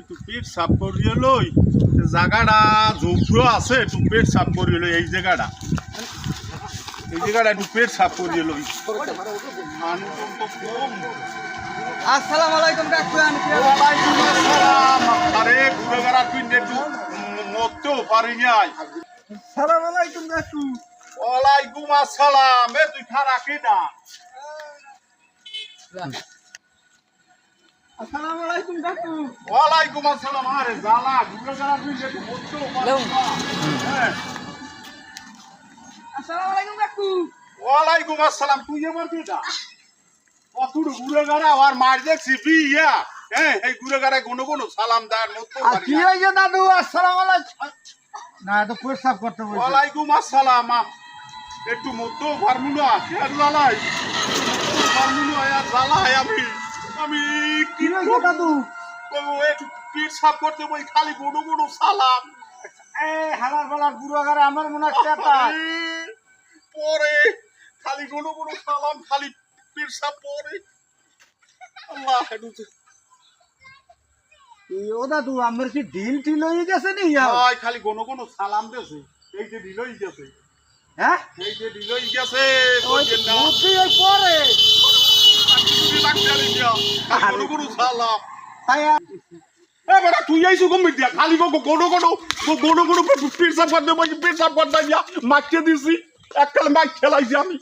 একটু পেট সাফ করিয়ে লই জায়গাটা ঝোপঝো আছে একটু পেট সাফ করিয়ে লই এই জায়গাটা একটু পেট সাফ করিয়ে লই মানুষজন তো কম। আসসালামু আলাইকুম কাকু। ওয়ালাইকুম আসসালাম। আরে ঘুরে গেলা তুই একটু মরতেও পারি নাই। আসসালামু আলাইকুম কাকু। ওয়ালাইকুম আসসালাম। এ তুই খারাপ কি না? আসসালামু আলাইকুম কাকু। ওয়ালাইকুম আসসালাম। আরে জালা ঘুরে গেলা তুই একটু মরতেও পারি না। হ্যাঁ আসসালামু আলাইকুম কাকু। ওয়ালাইকুম আসসালাম। তুই আমার কেটা অতুর ঘুরে গেলা আর মার দেখছি বিয়া। হ্যাঁ এই ঘুরে গেলা কোনো সালাম দেয় মরতেও আর পারি কি না। হইছে দাদু? আসসালামু আলাইকুম। না তো প্রস্তাব করতে বলছি। ওয়ালাইকুম আসসালাম। একটু মরতেও পারবো না কে জালাই পারবো না আর জ্বালাই আমি কি হইছে দাদু? একটু পিঠ সাফ করতে বই খালি কোনো সালাম এই হালার ফালার বুড়ো ঘরে আমার মনে হচ্ছে তাই। পরে খালি কোনো সালাম খালি পিঠ সাফ পরে আল্লাহ ও দাদু আমার কি ঢিল টিল হয়ে গেছে নি? ভাই খালি কোনো সালাম দেছে এই যে ঢিলই গেছে হ্যাঁ এই যে ঢিলই গেছে ওই বলছেন না বুদ্ধি ওই পরে কোনো সালাম তাই এ বেটা তুই আইসু কম দিয়া খালি কোনো পিট সাফ করতে বলছি পিট সাফ করতে গিয়া মাখিয়ে দিছি এককালে মাখ খেলাইছি আমি